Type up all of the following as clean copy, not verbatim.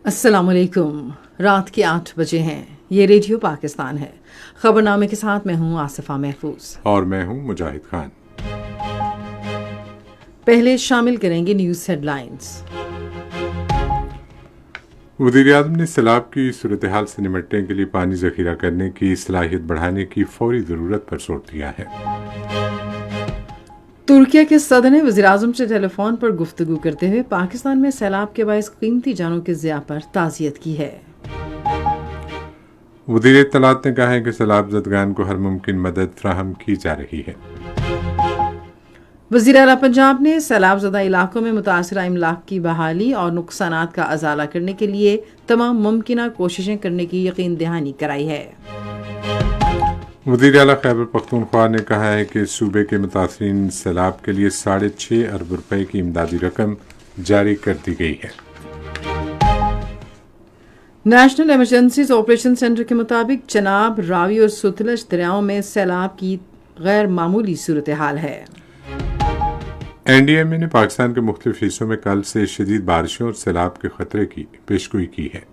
السلام علیکم۔ رات کے 8 بجے ہیں۔ یہ ریڈیو پاکستان ہے۔ خبرنامے کے ساتھ میں ہوں آصفہ محفوظ اور میں ہوں مجاہد خان۔ پہلے شامل کریں گے نیوز ہیڈ لائنز۔ وزیر اعظم نے سیلاب کی صورتحال سے نمٹنے کے لیے پانی ذخیرہ کرنے کی صلاحیت بڑھانے کی فوری ضرورت پر زور دیا ہے۔ ترکیہ کے صدر نے وزیر اعظم سے ٹیلی فون پر گفتگو کرتے ہوئے پاکستان میں سیلاب کے باعث قیمتی جانوں کے ضیاع پر تعزیت کی ہے۔ وزیر اطلاعات نے کہا ہے کہ سیلاب زدگان کو ہر ممکن مدد فراہم کی جا رہی ہے۔ وزیر اعلیٰ پنجاب نے سیلاب زدہ علاقوں میں متاثرہ املاک کی بحالی اور نقصانات کا ازالہ کرنے کے لیے تمام ممکنہ کوششیں کرنے کی یقین دہانی کرائی ہے۔ وزیر اعلیٰ خیبر پختونخوا نے کہا ہے کہ صوبے کے متاثرین سیلاب کے لیے 6.5 ارب روپے کی امدادی رقم جاری کر دی گئی ہے۔ نیشنل ایمرجنسیز آپریشن سینٹر کے مطابق چناب، راوی اور ستلج دریاؤں میں سیلاب کی غیر معمولی صورتحال ہے۔ این ڈی ایم اے نے پاکستان کے مختلف حصوں میں کل سے شدید بارشوں اور سیلاب کے خطرے کی پیشگوئی کی ہے۔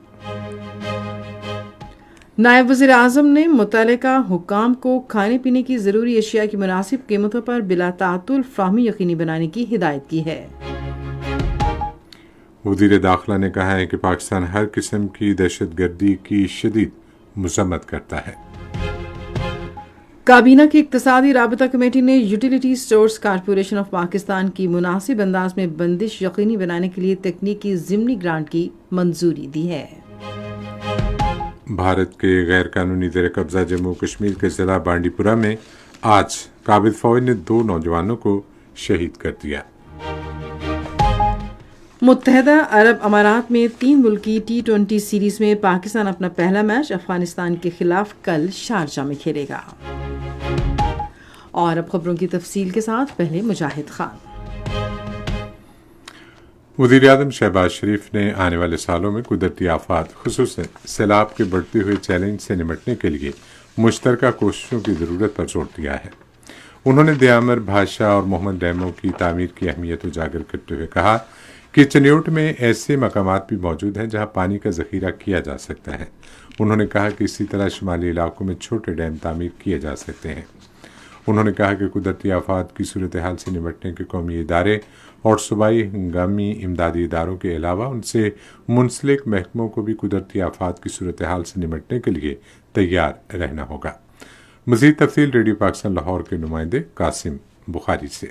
نائب وزیر اعظم نے متعلقہ حکام کو کھانے پینے کی ضروری اشیاء کی مناسب قیمتوں پر بلا تعطل فراہمی یقینی بنانے کی ہدایت کی ہے۔ وزیر داخلہ نے کہا ہے کہ پاکستان ہر قسم کی دہشت گردی کی شدید مذمت کرتا ہے۔ کابینہ کی اقتصادی رابطہ کمیٹی نے utility stores corporation of Pakistan کی مناسب انداز میں بندش یقینی بنانے کے لیے تکنیکی ضمنی گرانٹ کی منظوری دی ہے۔ بھارت کے غیر قانونی زیر قبضہ جموں کشمیر کے ضلع بانڈی پورہ میں آج قابض فوج نے 2 نوجوانوں کو شہید کر دیا۔ متحدہ عرب امارات میں 3 ملکی T20 سیریز میں پاکستان اپنا پہلا میچ افغانستان کے خلاف کل شارجہ میں کھیلے گا۔ اور اب خبروں کی تفصیل کے ساتھ پہلے مجاہد خان۔ وزیر اعظم شہباز شریف نے آنے والے سالوں میں قدرتی آفات خصوصاً سیلاب کے بڑھتے ہوئے چیلنج سے نمٹنے کے لیے مشترکہ کوششوں کی ضرورت پر زور دیا ہے۔ انہوں نے دیامر، بھاشا اور محمد ڈیموں کی تعمیر کی اہمیت اجاگر کرتے ہوئے کہا کہ چنیوٹ میں ایسے مقامات بھی موجود ہیں جہاں پانی کا ذخیرہ کیا جا سکتا ہے۔ انہوں نے کہا کہ اسی طرح شمالی علاقوں میں چھوٹے ڈیم تعمیر کیے جا سکتے ہیں۔ انہوں نے کہا کہ قدرتی آفات کی صورتحال سے نمٹنے کے قومی ادارے اور صوبائی ہنگامی امدادی اداروں کے علاوہ ان سے منسلک محکموں کو بھی قدرتی آفات کی صورتحال سے نمٹنے کے لیے تیار رہنا ہوگا۔ مزید تفصیل ریڈیو پاکستان لاہور کے نمائندے قاسم بخاری سے۔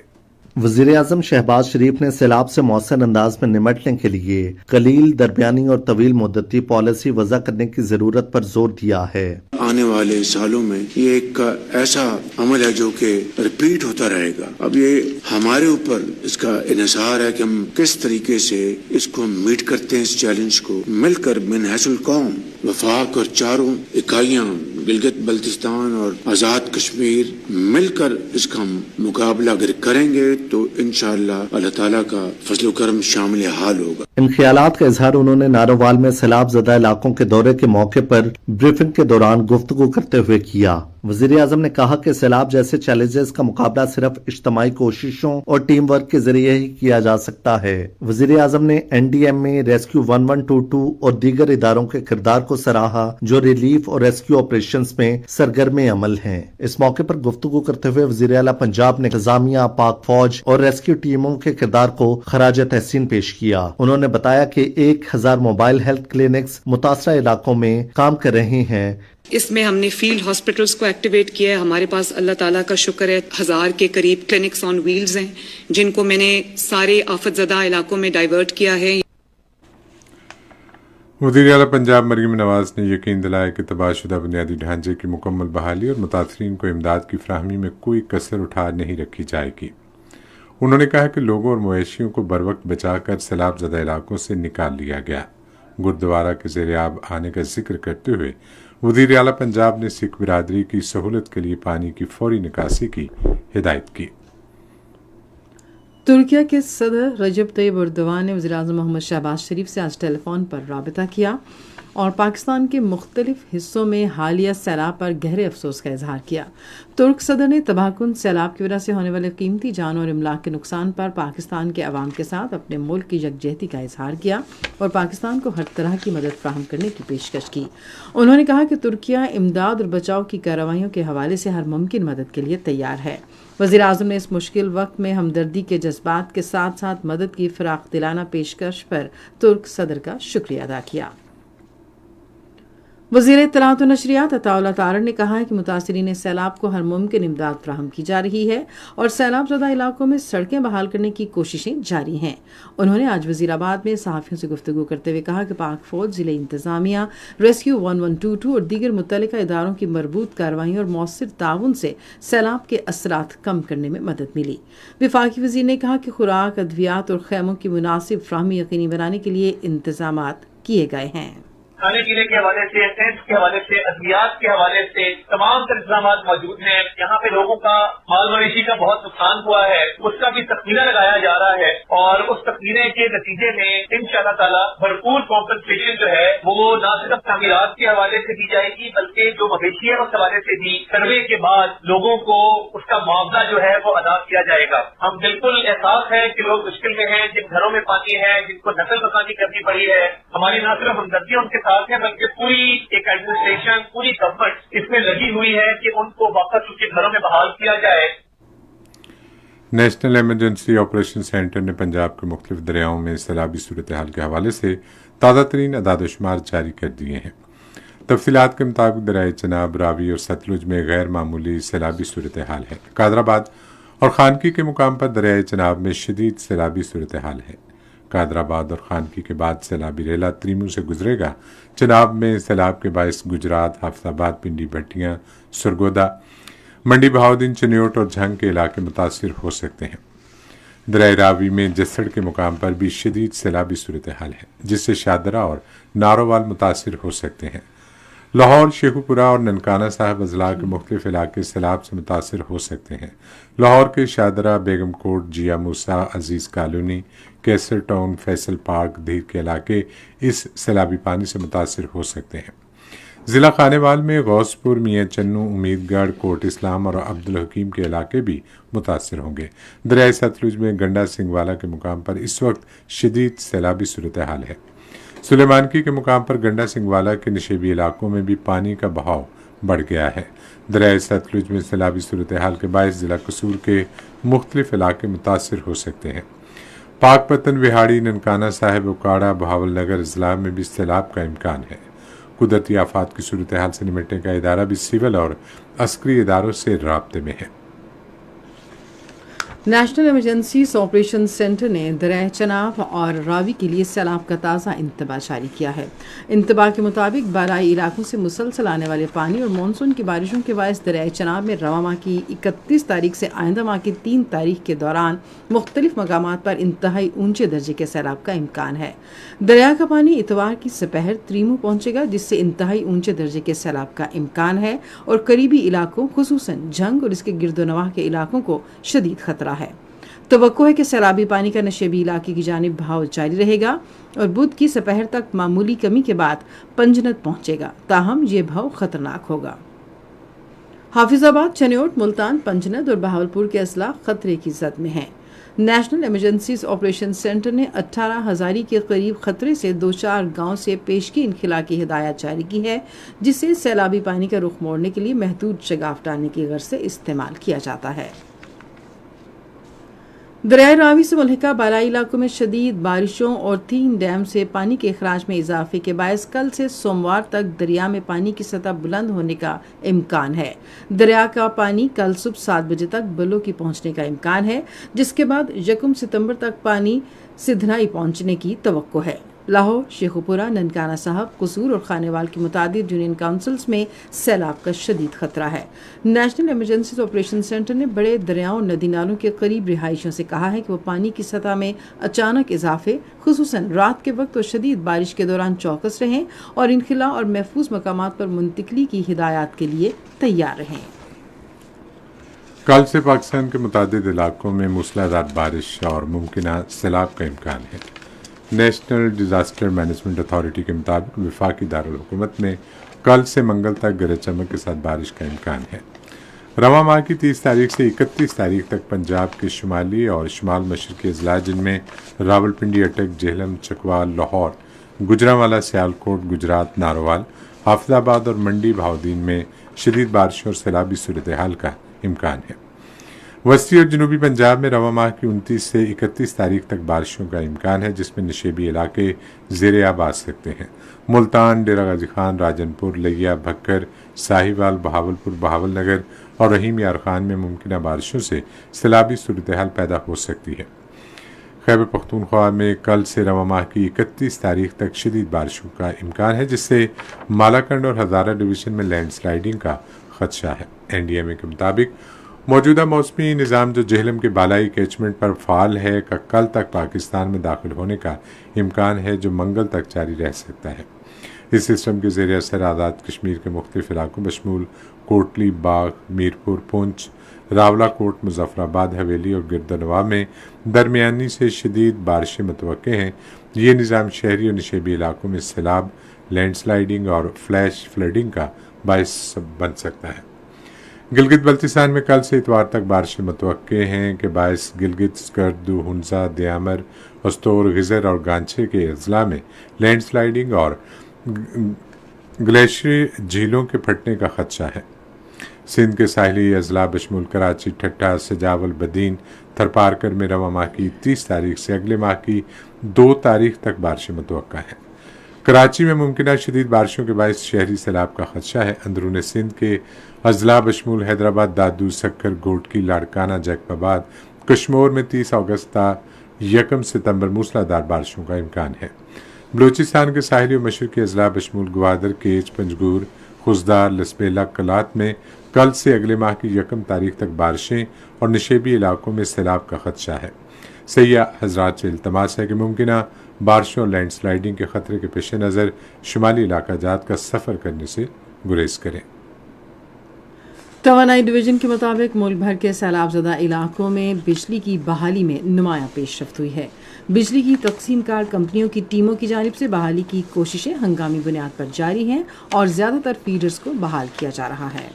وزیر اعظم شہباز شریف نے سیلاب سے مؤثر انداز میں نمٹنے کے لیے قلیل، درمیانی اور طویل مدتی پالیسی وضع کرنے کی ضرورت پر زور دیا ہے۔ آنے والے سالوں میں یہ ایک ایسا عمل ہے جو کہ ریپیٹ ہوتا رہے گا۔ اب یہ ہمارے اوپر اس کا انحصار ہے کہ ہم کس طریقے سے اس کو میٹ کرتے ہیں، اس چیلنج کو مل کر من حیث القوم وفاق اور چاروں اکائیاں گلگت بلتستان اور آزاد کشمیر مل کر اس کا مقابلہ اگر کریں گے تو انشاءاللہ اللہ تعالیٰ کا فضل و کرم شامل حال ہوگا۔ ان خیالات کا اظہار انہوں نے نارووال میں سیلاب زدہ علاقوں کے دورے کے موقع پر بریفنگ کے دوران گفتگو کرتے ہوئے کیا۔ وزیر اعظم نے کہا کہ سیلاب جیسے چیلنجز کا مقابلہ صرف اجتماعی کوششوں اور ٹیم ورک کے ذریعے ہی کیا جا سکتا ہے۔ وزیر اعظم نے این ڈی ایم اے، ریسکیو 1122 اور دیگر اداروں کے کردار کو سراہا جو ریلیف اور ریسکیو آپریشنز میں سرگرم عمل ہیں۔ اس موقع پر گفتگو کرتے ہوئے وزیر اعلیٰ پنجاب نے انتظامیہ، پاک فوج اور ریسکیو ٹیموں کے کردار کو خراج تحسین پیش کیا۔ انہوں نے بتایا کہ 1000 موبائل ہیلتھ کلینکس متاثرہ علاقوں میں کام کر رہے ہیں۔ اس میں ہم نے فیلڈ ہاسپٹلز کو ایکٹیویٹ کیا ہے۔ ہمارے پاس اللہ تعالیٰ کا شکر ہے 1000 کے قریب کلینکس آن ویلز ہیں جن کو میں نے سارے آفت زدہ علاقوں میں ڈائیورٹ کیا ہے۔ وزیر اعلیٰ پنجاب مریم نواز نے یقین دلایا کہ تباہ شدہ بنیادی ڈھانچے کی مکمل بحالی اور متاثرین کو امداد کی فراہمی میں کوئی کسر اٹھا نہیں رکھی جائے گی۔ انہوں نے کہا کہ لوگوں اور مویشیوں کو بروقت بچا کر سیلاب زدہ علاقوں سے نکال لیا گیا۔ گردوارہ کے زیر آب آنے کا ذکر کرتے ہوئے وزیر اعلیٰ پنجاب نے سکھ برادری کی سہولت کے لیے پانی کی فوری نکاسی کی ہدایت کی۔ तुर्किया के सदर रजब तैयब एर्दोगान ने वज़ीर-ए-आज़म मोहम्मद शहबाज शरीफ से आज टेलीफोन पर राबिता किया और पाकिस्तान के मुख्तलिफ हिस्सों में हालिया सैलाब पर गहरे अफसोस का इजहार किया। तुर्क सदर ने तबाहकुन सैलाब की वजह से होने वाले कीमती जान और इमलाक के नुकसान पर पाकिस्तान के अवाम के साथ अपने मुल्क की यकजहती का इजहार किया और पाकिस्तान को हर तरह की मदद फराहम करने की पेशकश की। उन्होंने कहा कि तुर्किया इमदाद और बचाव की कार्रवाइयों के हवाले से हर मुमकिन मदद के लिए तैयार है। वज़ीर-ए-आज़म ने इस मुश्किल वक्त में हमदर्दी के जज्बात के साथ साथ मदद की फ़राख दिलाना पेशकश पर तुर्क सदर का शुक्रिया अदा किया। वज़ीर इत्तलाआत व नशरियात अताउल्लाह तारड़ ने कहा है कि मुतासिरीन सैलाब को हर मुमकिन इमदाद फराहम की जा रही है और सैलाब ज़दा इलाकों में सड़कें बहाल करने की कोशिशें जारी हैं। उन्होंने आज वज़ीराबाद में सहाफ़ियों से गुफ्तगू करते हुए कहा कि पाक फ़ौज, ज़िले इंतज़ामिया, रेस्क्यू 1122 और दीगर मुत्तलिका इदारों की मरबूत कार्रवाई और मौसर ताउन से सैलाब के असरात कम करने में मदद मिली। वफाकी वज़ीर ने कहा कि खुराक, अद्वियात और खैमों की मुनासिब फ्राहमी यकीनी बनाने के लिए इंतज़ामात किए गए हैं। खाने पीने के हवाले से, टेंट के हवाले से, अद्वियात के हवाले से तमाम इंतजाम मौजूद हैं। यहाँ पे लोगों का माल मवेशी का बहुत नुकसान हुआ है, उसका भी तखमीना लगाया जा रहा है और उस तखमीने के नतीजे में इंशाअल्लाह ताला भरपूर कॉम्पनसेशन जो है वो न सिर्फ तामीरात के हवाले से दी जाएगी बल्कि जो मवेशी है उस हवाले से भी सर्वे के बाद लोगों को उसका मुआवजा जो है वो अदा किया जाएगा। हम बिल्कुल एहसास है कि लोग मुश्किल में हैं, जिन घरों में पानी है, जिनको नकल मकानी करनी पड़ी है। हमारी न सिर्फ हमदर्दी उनके साथ है बल्कि पूरी एक एडमिनिस्ट्रेशन, पूरी गवर्नमेंट इसमें लगी हुई है कि उनको वापस उनके घरों में बहाल किया जाए। नेशनल इमरजेंसी ऑपरेशन सेंटर ने पंजाब के मुख्तलिफ दरियाओं में सैलाबी सूरत हाल के हवाले से ताज़ा तरीन अदाद-ओ-शुमार जारी कर दिए हैं। तफसीलात के मुताबिक दरियाए चनाब, रावी और सतलुज में गैर मामूली सैलाबी सूरत हाल है। कादराबाद और खानकी के मुकाम पर दरियाए चनाब में शदीद सैलाबी सूरत हाल है। कादराबाद और खानकी के बाद सैलाबी रेला त्रीमू से गुजरेगा। चनाब में सैलाब के बायस गुजरात, हाफिजाबाद, पिंडी, भट्टियां, सरगोदा, मंडी, बहाउद्दीन, चनियोट और झंग के इलाके मुतासिर हो सकते हैं। दरियाए रावी में जसड़ के मुकाम पर भी शदीद सैलाबी सूरत हाल है, जिससे शादरा और नारोवाल मुतासिर हो सकते हैं। लाहौर, शेखुपुरा और ननकाना साहब अजला के मुख्तलिफ इलाके सैलाब से मुतासिर हो सकते हैं। लाहौर के शादरा, बेगमकोट, जिया मूसा, अजीज कॉलोनी, कैसर टाउन, फैसल पार्क, धीर के इलाके इस सैलाबी पानी से मुतासिर हो सकते हैं। ज़िला खानेवाल में गौसपुर, मियाँ चन्नू, उम्मीदगढ़, कोट इस्लाम और अब्दुल हकीम के इलाके भी मुतासिर होंगे। दरियाए सतलुज में गंडा सिंहवाला के मुकाम पर इस वक्त शदीद सैलाबी सूरत हाल है। सुलेमानकी के मुकाम पर गंडा सिंहवाला के निशेबी इलाकों में भी पानी का बहाव बढ़ गया है। दरियाए सतलुज में सैलाबी सूरत हाल के बायस जिला कसूर के मुख्तलिफ इलाके मुतासिर हो सकते हैं। पाकपतन, विहाड़ी, ननकाना साहिब, उकाड़ा, बहावलनगर अजला में भी सैलाब का इम्कान है। कुदरती आफात की सूरत हाल से निपटने का इदारा भी सिविल और अस्करी इदारों से राब्ते में है। नेशनल इमरजेंसी ऑपरेशन सेंटर ने दरियाए चनाब और रावी के लिए सैलाब का ताज़ा इंतबा जारी किया है। इंतबा के मुताबिक बालाई इलाकों से मुसलसल आने वाले पानी और मानसून की बारिशों के बायस दरियाए चनाब में रवा माह की 31 तारीख से आइंदा माह की 3 तारीख के दौरान मुख्तलिफ मकामात पर इंतहाई ऊंचे दर्जे के सैलाब का इम्कान है। दरिया का पानी इतवार की सपहर त्रीमू पहुंचेगा, जिससे इंतहाई ऊंचे दर्जे के सैलाब का इम्कान है और करीबी इलाकों खुसूसन झंग और इसके गिरदोनवाह के इलाकों को शदीद खतरा है। तवक्को है कि सैलाबी पानी का नशेबी इलाके की जानिब बहाव जारी रहेगा और बुध की सपहर तक मामूली कमी के बाद पंजनत पहुंचेगा, ताहम ये बहाव खतरनाक होगा। हाफिजाबाद, चनियोट, मुल्तान, पंजनत और बहावलपुर के अजला खतरे की जद में हैं। नेशनल इमरजेंसी ऑपरेशन सेंटर ने 18,000 के करीब खतरे से 2-4 गांव से पेशगी इनखिला की हिदायत जारी की है, जिसे सैलाबी पानी का रुख मोड़ने के लिए महदूद शगाफ डालने की गर्ज से इस्तेमाल किया जाता है। दरियाए रावी से मुल्हिका बालाई इलाकों में शदीद बारिशों और 3 डैम से पानी के अखराज में इजाफे के बायस कल से सोमवार तक दरिया में पानी की सतह बुलंद होने का इम्कान है। दरिया का पानी कल सुबह 7 बजे तक बलों की पहुंचने का इम्कान है, जिसके बाद 1 सितंबर तक पानी सिधनाई पहुंचने की तवक्को है। लाहौर, शेखुपुरा, ननकाना साहब, कसूर और खानेवाल की मुतादिद यूनियन काउंसिल्स में सैलाब का शदीद खतरा है। नेशनल इमरजेंसी ऑपरेशन सेंटर ने बड़े दरियाओं, नदी नालों के करीब रिहायशियों से कहा है कि वो पानी की सतह में अचानक इजाफे, खुसूसन रात के वक्त और शदीद बारिश के दौरान चौकस रहें और इनखिला और महफूज मकामात पर मुंतकिली की हिदायत के लिए तैयार रहें। कल से पाकिस्तान के मुतादिद इलाकों में मूसलाधार बारिश और मुमकिन सैलाब का इम्कान है। नेशनल डिज़ास्टर मैनेजमेंट अथॉरिटी के मुताबिक वफाकी दारुल हुकूमत में कल से मंगल तक गरज चमक के साथ बारिश का इम्कान है। रवां माह की 30 तारीख से 31 तारीख तक पंजाब के शुमाली और शुमाल मशरकी अजला जिनमें रावलपिंडी, अटक, जेहलम, चकवाल, लाहौर, गुजरांवाला, सियालकोट, गुजरात, नारोवाल, हाफिजाबाद और मंडी बहाउद्दीन में शदीद बारिश और सैलाबी सूरत हाल का इम्कान है। वस्ती और जनूबी पंजाब में रवां माह की 29 से 31 तारीख तक बारिशों का इम्कान है, जिसमें नशेबी इलाके ज़ेरे आब आ सकते हैं। मुल्तान, डेरा गाजी खान, राजनपुर, लिया, भक्कर, साहिवाल, बहावलपुर, बहावल नगर और रहीम यार खान में मुमकिन बारिशों से सैलाबी सूरत हाल पैदा हो सकती है। खैबर पख्तूनख्वा में कल से रवां माह की 31 तारीख तक शदीद बारिशों का इम्कान है, जिससे मालाकंड और हज़ारा डिवीज़न में लैंड स्लाइडिंग का खदशा है। NDMA के मुताबिक मौजूदा मौसमी निज़ाम जो जेहलम के बालाई कैचमेंट पर फ़ाल है का कल तक पाकिस्तान में दाखिल होने का इम्कान है, जो मंगल तक जारी रह सकता है। इस सिस्टम के ज़ेरे असर आज़ाद कश्मीर के मुख्तलिफ इलाकों बशमूल कोटली, बाग, मीरपुर, पुंछ, रावलाकोट, मुजफ्फराबाद, हवेली और गिरदनवा में दरमियानी से शदीद बारिशें मुतवक्के हैं। ये निज़ाम शहरी और नशेबी इलाकों में सैलाब, लैंड स्लाइडिंग और फ्लैश फ्लडिंग का बायस बन सकता है। गिलगित बल्तिस्तान में कल से इतवार तक बारिशें मुतवक्के हैं कि बायस गिलगित, स्कर्दू, हुंजा, दयामर, अस्तोर, गिजर और गांछे के अजला में लैंड स्लाइडिंग और ग्लेशियर झीलों के फटने का खदशा है। सिंध के साहिली अजला बशमूल कराची, ठट्टा, सजावल, बदीन, थरपारकर में रवां माह की 30 तारीख से अगले माह की 2 तारीख तक बारिशें मुतवक्का है। कराची में मुमकिन शदीद बारिशों के बायस शहरी सैलाब का खदशा है। अंदरून सिंध के अजला बशमूल हैदराबाद, दादू, सक्कर, घोटकी, लाड़काना, जैकबाबाद, कश्मीर में 30 अगस्त ता 1 सितंबर मूसलाधार बारिशों का इम्कान है। बलूचिस्तान के साहिली और मशरकी अजला बशमूल ग्वादर, केच, पंजगूर, खुजदार, लसबेला, कलात में कल से अगले माह की 1 तारीख तक बारिशें और नशेबी इलाकों में सैलाब का खदशा है। सयाह हजरात से इल्तमास है कि मुमकिन बारिशों और लैंड स्लाइडिंग के खतरे के पेश नज़र शुमाली इलाका जात का सफ़र करने से गुरेज करें। तवानाई डिवीजन के मुताबिक मुल्क भर के सैलाबज़दा इलाकों में बिजली की बहाली में नुमाया पेशरफ्त हुई है। बिजली की तकसीम कार कंपनियों की टीमों की जानिब से बहाली की कोशिशें हंगामी बुनियाद पर जारी हैं और ज़्यादातर फीडर्स को बहाल किया जा रहा है।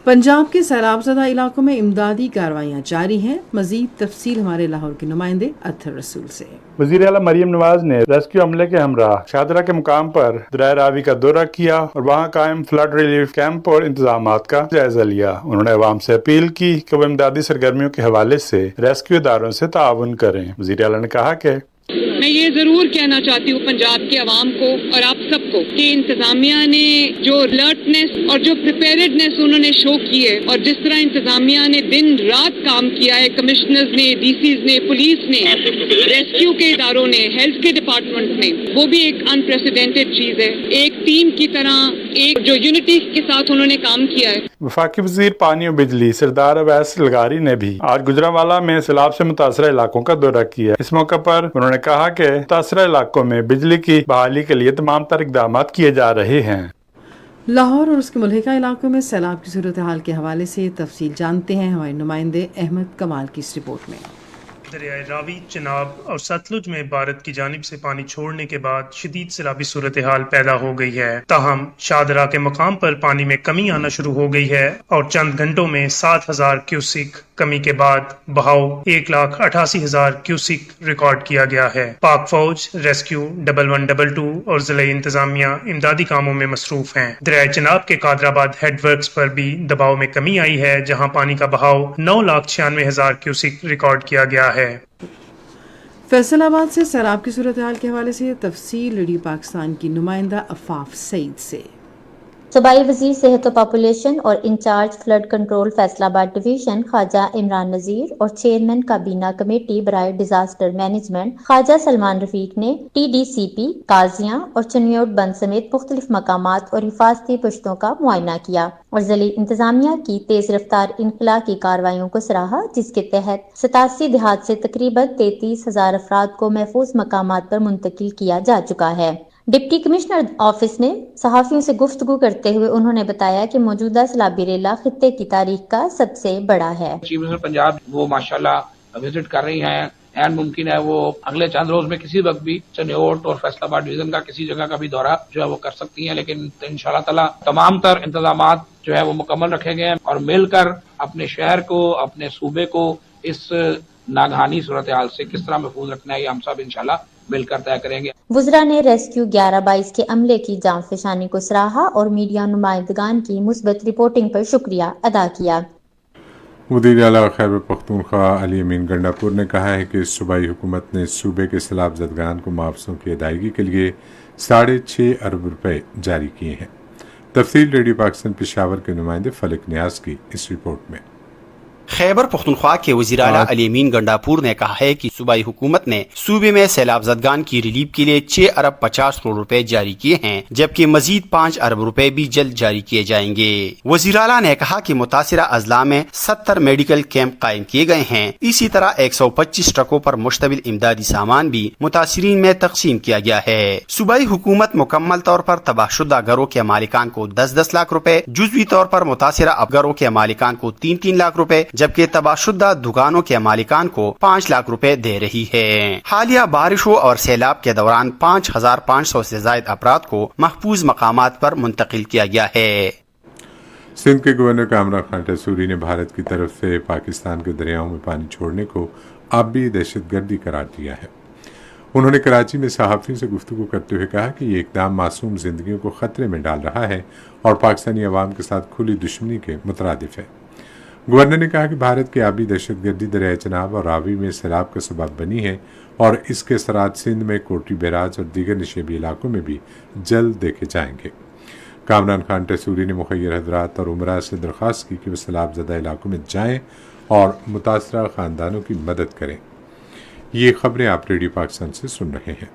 पंजाब के सैलाबज़दा इलाकों में इमदादी कार्रवाइयाँ जारी हैं। मज़ीद तफसील हमारे लाहौर के नुमाइंदे अत्तर रसूल से। वज़ीर आला मरियम नवाज ने रेस्क्यू अमले के हमरा शादरा के मुकाम पर दरिया रावी का दौरा किया और वहाँ कायम फ्लड रिलीफ कैंप और इंतजामात का जायजा लिया। उन्होंने अवाम से अपील की कि वो इमदादी सरगर्मियों के हवाले से रेस्क्यू इदारों से ताउन करें। वज़ीर आला ने कहा कि मैं ये जरूर कहना चाहती हूँ पंजाब के अवाम को और आप सबको कि इंतजामिया ने जो अलर्टनेस और जो प्रिपेयर्डनेस उन्होंने शो की है और जिस तरह इंतजामिया ने दिन रात काम किया है, कमिश्नर्स ने, DCs ने, पुलिस ने, रेस्क्यू के इदारों ने, हेल्थ के डिपार्टमेंट ने, वो भी एक अनप्रेसिडेंटेड चीज है। एक टीम की तरह एक जो यूनिटी के साथ उन्होंने काम किया है। वफाकी वजीर पानी और बिजली सरदार अवैस लगारी ने भी आज गुजरांवाला में सैलाब से मुतासरा इलाकों का दौरा किया। इस मौके पर उन्होंने कहा कि मुतासरा इलाकों में बिजली की बहाली के लिए तमाम तर इक़दाम किए जा रहे हैं। लाहौर और उसके मुल्हिका इलाकों में सैलाब की सूरत हाल के हवाले से तफसील जानते हैं हमारे नुमाइंदे अहमद कमाल की इस रिपोर्ट में। दरियाए रावी, चिनाब और सतलुज में भारत की जानिब से पानी छोड़ने के बाद शदीद सैलाबी सूरत हाल पैदा हो गई है। ताहम शादरा के मकाम पर पानी में कमी आना शुरू हो गई है और चंद घंटों में 7,000 क्यूसिक कमी के बाद बहाव 1,88,000 क्यूसिक रिकॉर्ड किया गया है। पाक फौज, रेस्क्यू 1112 और जिले इंतजामिया इमदादी कामों में मसरूफ हैं। दरियाए चिनाब के कादराबाद हेडवर्क्स पर भी दबाव में कमी आई है, जहां पानी का बहाव 9,96,000 क्यूसिक रिकॉर्ड किया गया है। फैसलाबाद से सैलाब की सूरत हाल के हवाले से तफसील रेडियो पाकिस्तान की नुमाइंदा अफाफ सईद से। सूबाई वजीर सेहत और पॉपुलेशन और incharge flood control Faisalabad division Khwaja Imran Nazir और चेयरमैन काबीना कमेटी बराए डिजास्टर मैनेजमेंट ख्वाजा सलमान रफीक ने TDCP, काजियां और चनियोट बंद समेत मुख्तलिफ मकामात और हिफाजती पुश्तों का मुआयना किया और ज़िली इंतजामिया की तेज रफ्तार इनखला की कार्रवाइयों को सराहा, जिसके तहत 87 देहात से तकरीबन 33,000 अफराद को महफूज मकामात पर मुंतकिल किया जा चुका है। ڈپٹی کمشنر آفس نے صحافیوں سے گفتگو کرتے ہوئے انہوں نے بتایا کہ موجودہ سیلابی ریلا خطے کی تاریخ کا سب سے بڑا ہے۔ چیف منسٹر پنجاب وہ ماشاءاللہ وزٹ کر رہی ہیں، اینڈ ممکن ہے وہ اگلے چند روز میں کسی وقت بھی چنیوٹ اور فیصل آباد ڈویژن کا کسی جگہ کا بھی دورہ جو ہے وہ کر سکتی ہیں، لیکن انشاءاللہ تعالی تمام تر انتظامات جو ہے وہ مکمل رکھے گئے ہیں اور مل کر اپنے شہر کو، اپنے صوبے کو اس ناگہانی صورتحال سے کس طرح محفوظ رکھنا ہے، یہ ہم سب انشاءاللہ مل کر طے کریں گے۔ وزراء نے ریسکیو 11/22 کے عملے کی جانفشانی کو سراہا اور میڈیا نمائندگان کی مثبت رپورٹنگ پر شکریہ ادا کیا۔ وزیر اعلیٰ خیبر پختونخوا علی امین گنڈاپور نے کہا ہے کہ صوبائی حکومت نے صوبے کے سیلاب زدگان کو معاوضوں کی ادائیگی کے لیے 6.5 ارب روپے جاری کیے ہیں۔ تفصیل ریڈیو پاکستان پشاور کے نمائندے فلک نیاز کی اس رپورٹ میں۔ خیبر پختونخوا کے وزیر اعلیٰ علی امین گنڈاپور نے کہا ہے کہ صوبائی حکومت نے صوبے میں سیلاب زدگان کی ریلیف کے لیے 6 ارب 50 کروڑ روپے جاری کیے ہیں، جبکہ مزید 5 ارب روپے بھی جلد جاری کیے جائیں گے۔ وزیر اعلیٰ نے کہا کہ متاثرہ اضلاع میں 70 میڈیکل کیمپ قائم کیے گئے ہیں، اسی طرح 125 ٹرکوں پر مشتمل امدادی سامان بھی متاثرین میں تقسیم کیا گیا ہے۔ صوبائی حکومت مکمل طور پر تباہ شدہ گھروں کے مالکان کو 10-10 لاکھ روپے، جزوی طور پر متاثرہ گھروں کے مالکان کو 3-3 لاکھ روپے، جبکہ تباہ شدہ دکانوں کے مالکان کو 5 لاکھ روپے دے رہی ہے۔ حالیہ بارشوں اور سیلاب کے دوران 5500 سے زائد افراد کو محفوظ مقامات پر منتقل کیا گیا ہے۔ سندھ کے گورنر کامران خان ٹیسوری نے بھارت کی طرف سے پاکستان کے دریاؤں میں پانی چھوڑنے کو آبی دہشت گردی قرار دیا ہے۔ انہوں نے کراچی میں صحافیوں سے گفتگو کرتے ہوئے کہا کہ یہ اقدام معصوم زندگیوں کو خطرے میں ڈال رہا ہے اور پاکستانی عوام کے ساتھ کھلی دشمنی کے مترادف ہے۔ گورنر نے کہا کہ بھارت کی آبی دہشت گردی دریائے چناب اور راوی میں سیلاب کا سبب بنی ہے اور اس کے اثرات سندھ میں کوٹی بیراج اور دیگر نشیبی علاقوں میں بھی جلد دیکھے جائیں گے۔ کامران خان ٹیسوری نے مخیر حضرات اور عمرا سے درخواست کی کہ وہ سیلاب زدہ علاقوں میں جائیں اور متاثرہ خاندانوں کی مدد کریں۔ یہ خبریں آپ ریڈیو پاکستان سے سن رہے ہیں۔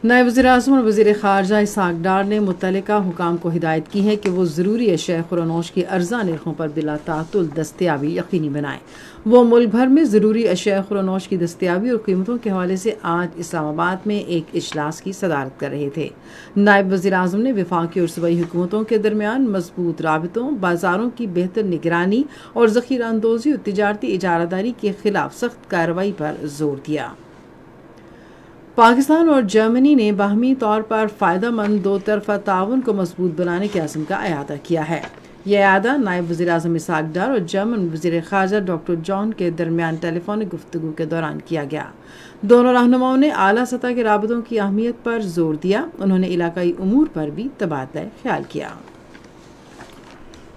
نائب وزیر اعظم اور وزیر خارجہ اسحاق ڈار نے متعلقہ حکام کو ہدایت کی ہے کہ وہ ضروری اشیاء خورنوش کی ارزاں نرخوں پر بلا تعطل دستیابی یقینی بنائیں۔ وہ ملک بھر میں ضروری اشیاء خورنوش کی دستیابی اور قیمتوں کے حوالے سے آج اسلام آباد میں ایک اجلاس کی صدارت کر رہے تھے۔ نائب وزیر اعظم نے وفاقی اور صوبائی حکومتوں کے درمیان مضبوط رابطوں، بازاروں کی بہتر نگرانی اور ذخیرہ اندوزی اور تجارتی اجارہ داری کے خلاف سخت کارروائی پر زور دیا۔ پاکستان اور جرمنی نے باہمی طور پر فائدہ مند دو طرفہ تعاون کو مضبوط بنانے کے عزم کا اعادہ کیا ہے۔ یہ اعادہ نائب وزیر اعظم اسحاق ڈار اور جرمن وزیر خارجہ ڈاکٹر جان کے درمیان ٹیلی فونک گفتگو کے دوران کیا گیا۔ دونوں رہنماؤں نے اعلیٰ سطح کے رابطوں کی اہمیت پر زور دیا۔ انہوں نے علاقائی امور پر بھی تبادلہ خیال کیا۔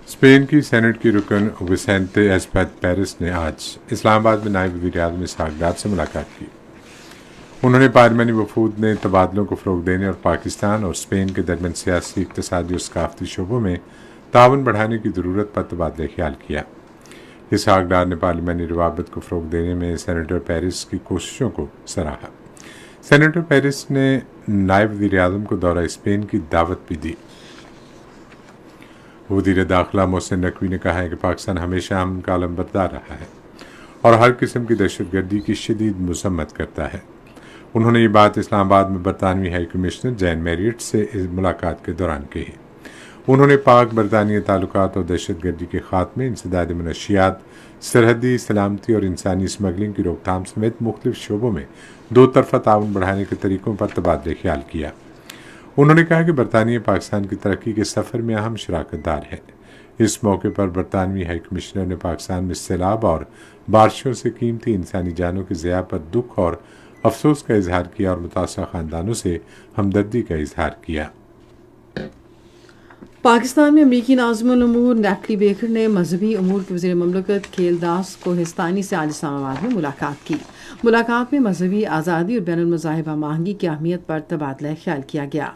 اسپین کی سینٹ کی رکن وسینتے ایسپیت پیرس نے آج اسلام آباد میں نائب وزیر اعظم اسحاق ڈار سے ملاقات کی۔ انہوں نے پارلیمانی وفود نے تبادلوں کو فروغ دینے اور پاکستان اور اسپین کے درمیان سیاسی، اقتصادی اور ثقافتی شعبوں میں تعاون بڑھانے کی ضرورت پر تبادلہ خیال کیا۔ اسحاق ڈار نے پارلیمانی روابط کو فروغ دینے میں سینیٹر پیرس کی کوششوں کو سراہا۔ سینیٹر پیرس نے نائب وزیر اعظم کو دورہ اسپین کی دعوت بھی دی۔ وزیر داخلہ محسن نقوی نے کہا ہے کہ پاکستان ہمیشہ امن کا علمبردار رہا ہے اور ہر قسم کی دہشت گردی کی شدید مذمت کرتا ہے۔ انہوں نے یہ بات اسلام آباد میں برطانوی ہائی کمشنر جین میریٹ سے ملاقات کے دوران کہی۔ انہوں نے پاک برطانیہ تعلقات اور دہشت گردی کے خاتمے، انسداد منشیات، سرحدی سلامتی اور انسانی اسمگلنگ کی روک تھام سمیت مختلف شعبوں میں دو طرفہ تعاون بڑھانے کے طریقوں پر تبادلہ خیال کیا۔ انہوں نے کہا کہ برطانیہ پاکستان کی ترقی کے سفر میں اہم شراکت دار ہے۔ اس موقع پر برطانوی ہائی کمشنر نے پاکستان میں سیلاب اور بارشوں سے قیمتی انسانی جانوں کی ضیاع پر دکھ اور افسوس کا اظہار کیا اور متاثرہ خاندانوں سے ہمدردی کا اظہار کیا۔ پاکستان میں امریکی ناظم الامور نیٹلی بیکر نے مذہبی امور کے وزیر مملکت کھیلداس کوہستانی سے آج اسلام آباد میں ملاقات کی۔ ملاقات میں مذہبی آزادی اور بین المذاہب ہماہنگی کی اہمیت پر تبادلہ خیال کیا گیا۔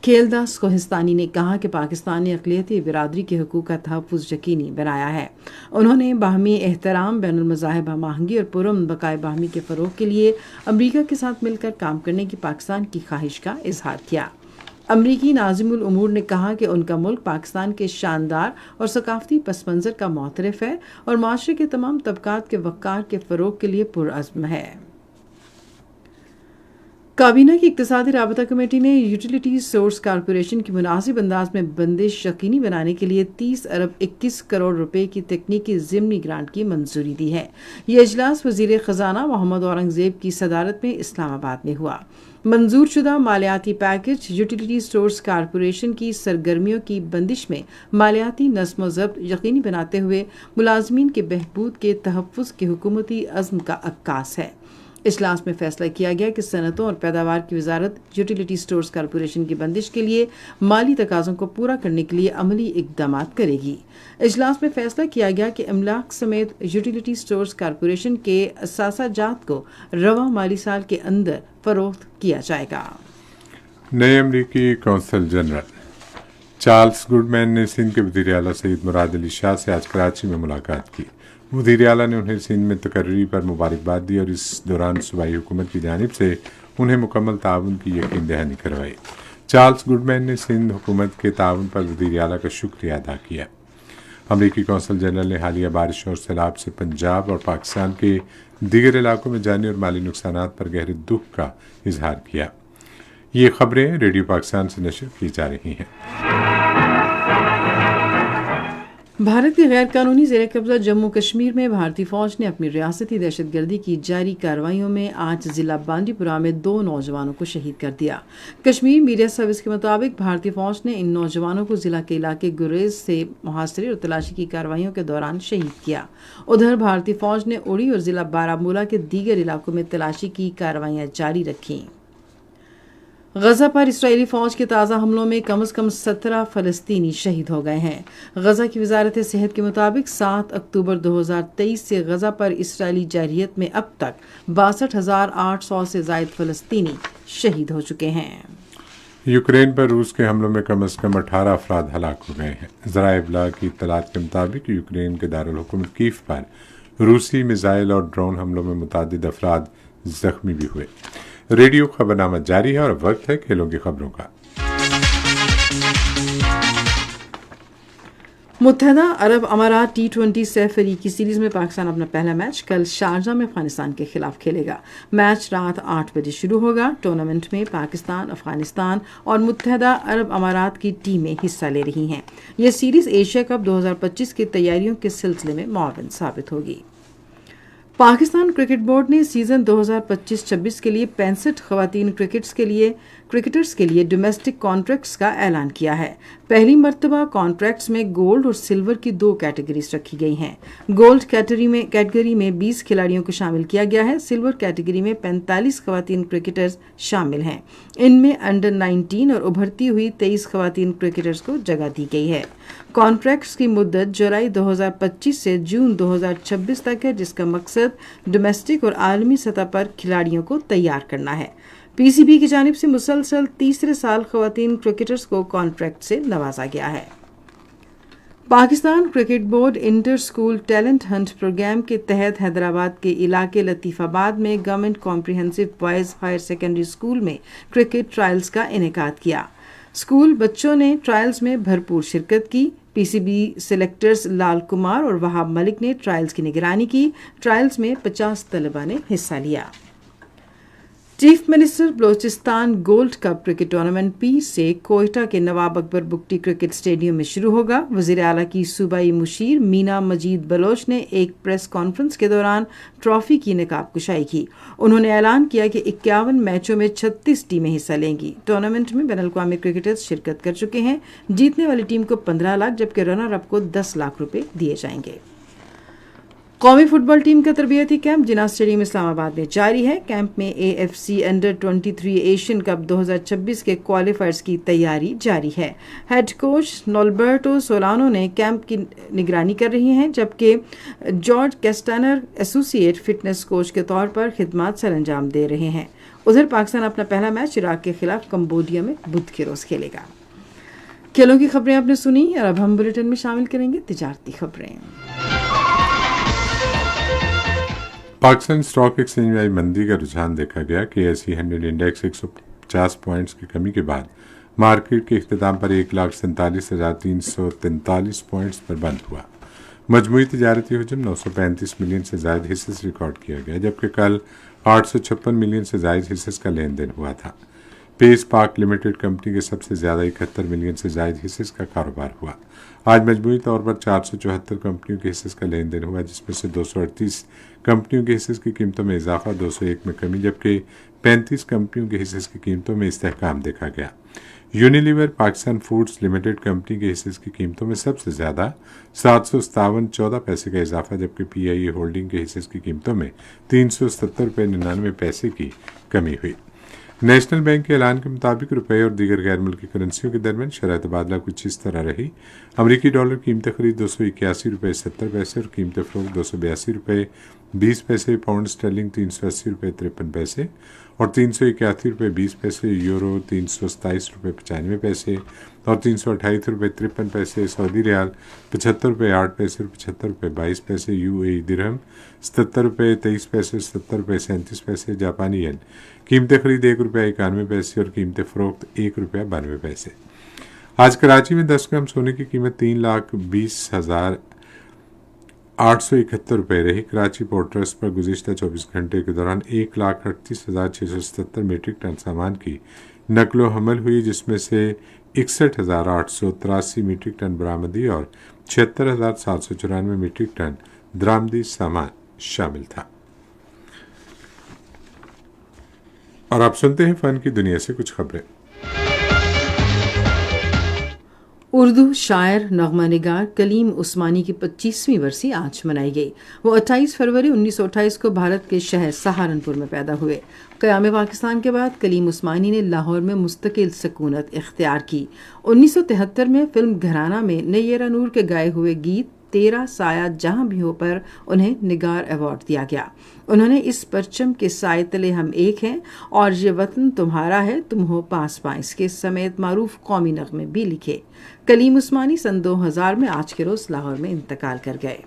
کھیلداس کوہستانی نے کہا کہ پاکستان نے اقلیتی برادری کے حقوق کا تحفظ یقینی بنایا ہے۔ انہوں نے باہمی احترام، بین المذاہب ہماہنگی اور پرامن بقائے باہمی کے فروغ کے لیے امریکہ کے ساتھ مل کر کام کرنے کی پاکستان کی خواہش کا اظہار کیا۔ امریکی ناظم الامور نے کہا کہ ان کا ملک پاکستان کے شاندار اور ثقافتی پس منظر کا معترف ہے اور معاشرے کے تمام طبقات کے وقار کے فروغ کے لیے پرعزم ہے۔ काबीना की इक्तिसादी राबता कमेटी ने यूटिलिटी सोर्स कॉरपोरेशन की मुनासिब अंदाज में बंदिश यकीनी बनाने के लिए 30 अरब 21 करोड़ रुपए की तकनीकी ज़िमनी ग्रांट की मंजूरी दी है। ये इजलास वज़ीर ख़जाना मोहम्मद औरंगज़ेब की सदारत में इस्लामाबाद में हुआ। मंजूर शुदा मालियाती पैकेज यूटिलिटी सोर्स कॉरपोरेशन की सरगर्मियों की बंदिश में मालियाती नज़्म व ज़ब्त यकीनी बनाते हुए मुलाजमीन के बहबूद के तहफ़्फ़ुज़ के हुकूमती अज़्म का अक्कास है। इजलास में फैसला किया गया कि सनतों और पैदावार की वजारत यूटिलिटी स्टोर्स कॉरपोरेशन की बंदिश के लिए माली तकाज़ों को पूरा करने के लिए अमली इक़दाम करेगी। इजलास में फैसला किया गया कि इमलाक समेत यूटिलिटी स्टोर्स कॉरपोरेशन के असासा जात को रवा माली साल के अंदर फरोख्त किया जाएगा। नए अमरीकी कौंसल जनरल चार्ल्स गुडमैन ने सिंध के वज़ीर आला सईद मुराद अली शाह से आज कराची में मुलाकात की। वज़ीर आला ने उन्हें सिंध में तकर्री पर मुबारकबाद दी और इस दौरान सूबाई हुकूमत की जानिब से उन्हें मुकम्मल ताउन की यकीन दहानी करवाई। चार्ल्स गुडमैन ने सिंध हुकूमत के ताउन पर वज़ीर आला का शुक्रिया अदा किया। अमरीकी कौंसल जनरल ने हालिया बारिश और सैलाब से पंजाब और पाकिस्तान के दीगर इलाकों में जानी और माली नुकसानात पर गहरे दुख का इजहार किया। ये खबरें रेडियो पाकिस्तान से नशर की जा रही हैं। भारत की गैर कानूनी ज़ेर कब्ज़ा जम्मू कश्मीर में भारतीय फ़ौज ने अपनी रियासती दहशतगर्दी की जारी कार्रवाइयों में आज ज़िला बांडीपुरा में 2 नौजवानों को शहीद कर दिया। कश्मीर मीडिया सर्विस के मुताबिक भारतीय फ़ौज ने इन नौजवानों को ज़िला के इलाके गुरेज से मुहासरे और तलाशी की कार्रवाइयों के दौरान शहीद किया। उधर भारतीय फ़ौज ने उड़ी और ज़िला बारामूला के दीगर इलाकों में तलाशी की कार्रवाइयाँ जारी रखीं। गजा पर इसराइली फौज के ताज़ा हमलों में कम से कम 17 फ़लस्तीनी शहीद हो गए हैं। गजा की वजारत सेहत के मुताबिक 7 अक्टूबर 2023 से गजा पर इसराइली जारहियत में अब तक 62,800 से ज़ायद फ़लस्तीनी शहीद हो चुके हैं। यूक्रेन पर रूस के हमलों में कम से कम 18 अफराद हलाक हो गए हैं। ज़राए इब्लाग की इत्तलात के मुताबिक यूक्रेन के दारुल हुकूमत कीव पर रूसी मिसाइल और ड्रोन हमलों में मुतादिद अफराद जख्मी भी हुए। रेडियो खबरनामा जारी है और वक्त है खेलों की खबरों का। मुत्तहदा अरब अमारात T20 सैफरी की सीरीज में पाकिस्तान अपना पहला मैच कल शारजा में अफगानिस्तान के खिलाफ खेलेगा। मैच रात 8 बजे शुरू होगा। टूर्नामेंट में पाकिस्तान, अफगानिस्तान और मुत्तहदा अरब अमारात की टीमें हिस्सा ले रही हैं। यह सीरीज एशिया कप 2025 की तैयारियों के सिलसिले में मुआविन साबित होगी। पाकिस्तान क्रिकेट बोर्ड ने सीजन 2025-26 के लिए 65 खवातीन क्रिकेटर्स के लिए डोमेस्टिक कॉन्ट्रैक्ट्स का ऐलान किया है। पहली मर्तबा कॉन्ट्रैक्ट्स में गोल्ड और सिल्वर की 2 कैटेगरीज रखी गई हैं। गोल्ड कैटेगरी में 20 खिलाड़ियों को शामिल किया गया है। सिल्वर कैटेगरी में 45 खवातीन क्रिकेटर्स शामिल हैं। इनमें अंडर 19 और उभरती हुई 23 खवातीन क्रिकेटर्स को जगह दी गई है। कॉन्ट्रैक्ट्स की मुद्दत जुलाई 2025 से जून 2026 तक है, जिसका मकसद डोमेस्टिक और आलमी सतह पर खिलाड़ियों को तैयार करना है। पीसीबी की जानिब से मुसलसल तीसरे साल खवातीन क्रिकेटर्स को कॉन्ट्रैक्ट से नवाजा गया है। Pakistan cricket board inter school talent hunt programme के तहत हैदराबाद के इलाके लतीफ़ाबाद में government comprehensive boys higher secondary school में क्रिकेट ट्रायल्स का इनेकाद किया। स्कूल बच्चों ने ट्रायल्स में भरपूर शिरकत की। पीसीबी सिलेक्टर्स लाल कुमार और वहाब मलिक ने ट्रायल्स की निगरानी की। ट्रायल्स में 50 तलबा ने हिस्सा लिया। Chief minister Balochistan gold cup cricket tournament 20 से कोयटा के नवाब अकबर बुगटी क्रिकेट स्टेडियम में शुरू होगा। वज़ीर आला की सूबाई मुशीर मीना मजीद बलोच ने एक प्रेस कॉन्फ्रेंस के दौरान ट्रॉफी की नकाब कुशाई की। उन्होंने ऐलान किया कि 51 मैचों में 36 टीमें हिस्सा लेंगी। टूर्नामेंट में बैनुल-अक़वामी क्रिकेटर्स शिरकत कर चुके हैं। जीतने वाली टीम को 15 लाख जबकि रनर अप को 10 लाख रुपए दिए जाएंगे। कौमी फुटबॉल टीम का तरबियती कैंप जिन्ना स्टेडियम इस्लामाबाद में जारी है। कैंप में AFC अंडर 23 एशियन कप 2026 के क्वालिफायर्स की तैयारी जारी है। हेड कोच नॉल्बर्टो सोलानो ने कैंप की निगरानी कर रही हैं, जबकि जॉर्ज कैस्टानर एसोसिएट फिटनेस कोच के तौर पर खिदमात सरअंजाम दे रहे हैं। उधर पाकिस्तान अपना पहला मैच इराक के खिलाफ कंबोडिया में बुध के रोज खेलेगा। खेलों की खबरें आपने सुनी और अब हम बुलेटिन में शामिल करेंगे तिजारती खबरें। पाकिस्तान स्टॉक एक्सचेंज में आई मंदी का रुझान देखा गया कि KSE 100 इंडेक्स 150 पॉइंट्स की कमी के बाद मार्केट के इख्तिताम पर 1,47,343 पॉइंट्स पर बंद हुआ। मजमूई तिजारती हुजूम 935 मिलियन से ज्यादा हिस्से से रिकॉर्ड किया गया, जबकि कल 856 मिलियन से जायद हिस्से का लेन देन हुआ था। पेस पाक लिमिटेड कंपनी के सबसे ज़्यादा 71 मिलियन से जायद हिस्से का कारोबार हुआ। आज मजमूई तौर पर 474 कंपनियों के हिस्से का लेन देन हुआ, जिसमें से 238 कंपनियों के हिस्से की कीमतों में इजाफा, 201 में कमी, जबकि 35 कंपनियों के हिस्से की कीमतों में इस्तेहकाम देखा गया। Unilever Pakistan foods limited company के हिस्से की कीमतों में सबसे ज़्यादा 757.14 पैसे का इजाफा, जबकि PIA होल्डिंग के हिस्से की कीमतों में 370.99 की कमी हुई। नेशनल बैंक के ऐलान के मुताबिक रुपये और दीगर गैर मुल्की करेंसियों के दरमियान शरह तबादला कुछ इस तरह रही। अमरीकी डॉलर कीमत खरीद 281 रुपये 70 पैसे और कीमत फ़रोख्त 282 रुपये 20 पैसे, पाउंड स्टर्लिंग 380 रुपये 53 पैसे और 381 रुपये 20 पैसे, यूरो 327 रुपये 95 पैसे और 328 रुपये 53 पैसे, सऊदी रियाल 75 रुपये 8 पैसे और 75 रुपये 22 पैसे, UAE दिरहम 77 रुपये 23 पैसे 77 रुपये 37 पैसे, जापानी येन कीमत खरीद 1 रुपया 91 पैसे और कीमत फ़रोख्त 1 रुपया 92 पैसे। आज कराची में 10 ग्राम सोने की कीमत 3,20,871 रुपये रही। कराची पोर्ट ट्रस्ट पर गुज़िश्ता 24 घंटे के दौरान 1,38,677 मीट्रिक टन सामान की नकलो हमल हुई, जिसमें से 61,883 मीट्रिक टन बरामदी और 76,794 मीट्रिक टन दरामदी सामान शामिल था। और आप सुनते हैं फन की दुनिया से कुछ खबरें। उर्दू शायर नगमा निगार कलीम उस्मानी की 25वीं बरसी आज मनाई गई। वो 28 फरवरी 1928 को भारत के शहर सहारनपुर में पैदा हुए। क़याम पाकिस्तान के बाद कलीम उस्मानी ने लाहौर में मुस्तकिल सकूनत इख्तियार की। 1973 में फिल्म घराना में नैयरा नूर के गाए हुए गीत तेरा साया जहां भी हो पर उन्हें निगार अवार्ड दिया गया। उन्होंने इस परचम के साए तले हम एक हैं और ये वतन तुम्हारा है तुम हो पास पास के समेत मारूफ कौमी नग़मे भी लिखे। कलीम उस्मानी सन 2000 में आज के रोज़ लाहौर में इंतकाल कर गए।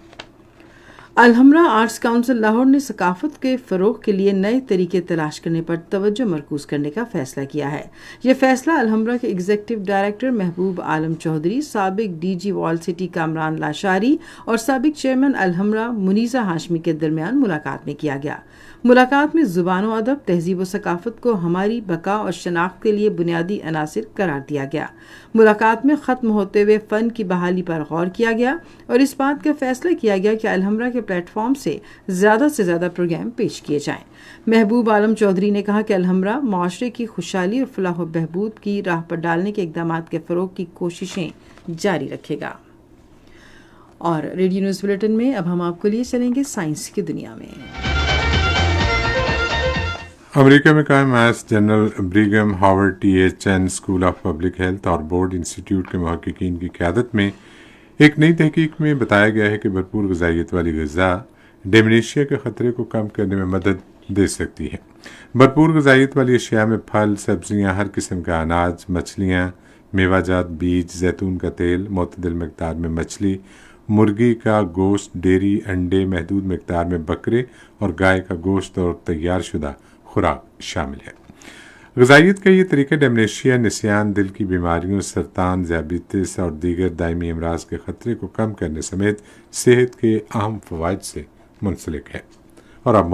अलहमरा आर्ट्स काउंसिल लाहौर ने सकाफत के फ़रोग़ के लिए नए तरीके तलाश करने पर तवज्जो मरकूज़ करने का फ़ैसला किया है। यह फ़ैसला अलहमरा के एग्जीक्यूटिव डायरेक्टर महबूब आलम चौधरी, साबिक DG wall city Kamran Lashari और साबिक चेयरमैन अलहमरा मुनीज़ा हाशमी के दरमियान मुलाकात में किया गया। मुलाकात में ज़ुबान व अदब, तहज़ीब व सकाफ़त को हमारी बका और शनाख्त के लिए बुनियादी अनासिर करार दिया गया। मुलाकात में ख़त्म होते हुए फ़न की बहाली पर गौर किया गया और इस बात का फ़ैसला किया गया कि अलहमरा के प्लेटफॉर्म से ज़्यादा प्रोग्राम पेश किए जाएं। महबूब आलम चौधरी ने कहा कि अलहमरा माशरे की खुशहाली और फलाह व बहबूद की राह पर डालने के इक़दाम के फ़रोग़ की कोशिशें जारी रखेगा। और रेडियो न्यूज़ बुलेटिन में अब हम आपको लिए चलेंगे साइंस की दुनिया में। अमेरिका में कायम Mass general Brigham Harvard THN school of public health और बोर्ड इंस्टीट्यूट के मुहक्किकीन की क़यादत में एक नई तहकीक में बताया गया है कि भरपूर ग़िज़ाइयत वाली ग़िज़ा डेमेंशिया के ख़तरे को कम करने में मदद दे सकती है। भरपूर ग़िज़ाइयत वाली अशिया में फल, सब्ज़ियाँ, हर किस्म का अनाज, मछलियाँ, मेवाजात, बीज, जैतून का तेल, मुतदल मकदार में मछली, मुर्गी का गोश्त, डेयरी, अंडे, महदूद मकदार में बकरे और गाय का गोश्त और तैयार शुदा खुराक शामिल है। ग़िज़ाइयत का ये तरीका डेमेंशिया, निसियान, दिल की बीमारियों, सरतान, ज़ियाबतीस और दीगर दायमी अमराज के ख़तरे को कम करने समेत सेहत के अहम फ़वाइद से मुंसलिक है। और अब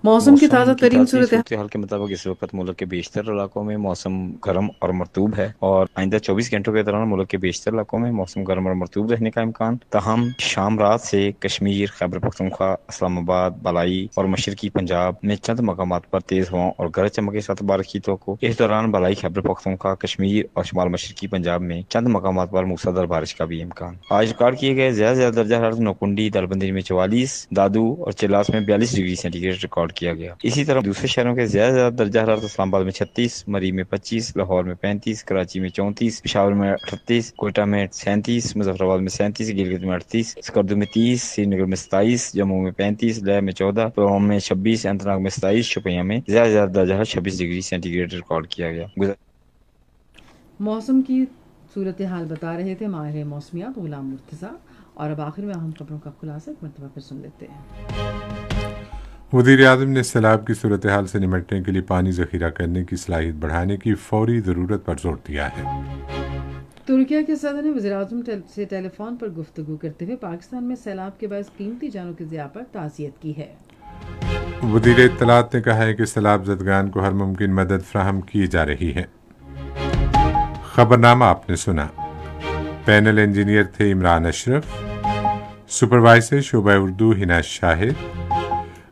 मौसम की ताज़ा तरीन सूरत हाल के मुताबिक इस वक्त मुल्क के बेशतर इलाकों में मौसम गर्म और मरतूब है और आइंदा 24 घंटों के दौरान मुल्क के बेशतर इलाकों में मौसम गर्म और मरतूब रहने का इम्कान। ताहम शाम रात से कश्मीर, खैबर पख्तूनख्वा, इस्लामाबाद, बलाई और मशरकी पंजाब में चंद मकामात पर तेज हवाओं और गरज चमक के साथ बारिश की तवक्को। इस दौरान बलाई, खैबर पख्तूनख्वा, कश्मीर और शुमाल मशरकी पंजाब में चंद मकामात पर मूसलाधार बारिश का भी इम्कान। आज रिकॉर्ड किए गए ज्यादा दर्जा हरारत नौकुंडी, दालबंदी में 44, दादू और चिल्लास में 42 डिग्री सेंटीग्रेड रिकॉर्ड किया गया। इसी तरह दूसरे शहरों के ज्यादा दर्जा हरारत इस्लामाबाद में 36, मरी में 25, लाहौर में 35, कराची में 34, पेशावर में 38, कोयटा में 37, मुजफ्फराबाद में 37, गिलगित में 38, स्कर्दू में 30, श्रीनगर में 27, जम्मू में 35, लेह में 14, पुलवामा में 26, अनंतनाग में 27, शोपियां में ज्यादा दर्जा 26 डिग्री सेंटीग्रेड रिकॉर्ड किया गया। मौसम की सूरत हाल बता रहे थे माहिर मौसमियात गुलाम मुर्तज़ा। और अब आखिर में अहम खबरों का खुलासा एक मरतबा फिर सुन लेते हैं। वज़ीर आज़म ने सैलाब की सूरत हाल से निपटने के लिए पानी ज़ख़ीरा करने की सलाहियत बढ़ाने की फौरी ज़रूरत पर जोर दिया है। तुर्किया के सदर ने वज़ीर आज़म से टेलीफोन पर गुफ्तगू करते हुए पाकिस्तान में सैलाब के बायस कीमती जानों की ज़िया पर ताज़ियत की है। वज़ीर इत्तलात ने कहा है कि सैलाब ज़दगान को हर मुमकिन मदद फ्राहम की जा रही है। खबरनामा आपने सुना। पैनल इंजीनियर थे इमरान अशरफ, सुपरवाइजर शोबा उर्दू हिना शाहिद,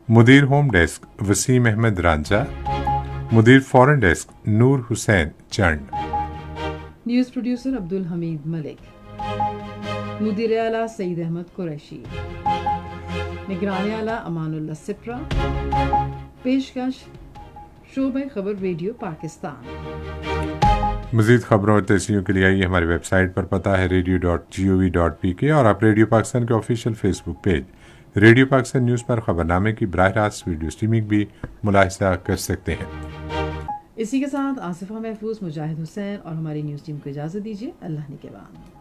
मुदीर होम डेस्क वसीम अहमद रांझा, मुदीर foreign desk Noor Hussain Chand, news producer Abdul Hameed Malik, मुदीर आला सईद अहमद कुरैशी, निगरानी आला अमानुल्लाह सिप्रा, पेशकश शोबे खबर रेडियो पाकिस्तान। मज़ीद खबरों और तस्वीरों के लिए आइए हमारी वेबसाइट पर, पता है radio.gov.pk, और आप रेडियो पाकिस्तान के official Facebook page radio Pakistan news पर खबरनामे की बराह रास्त वीडियो स्ट्रीमिंग भी मुलाहिजा कर सकते हैं। इसी के साथ आसिफा महफूज, मुजाहिद हुसैन और हमारी न्यूज़ टीम को इजाज़त दीजिए। अल्लाह निगहबान।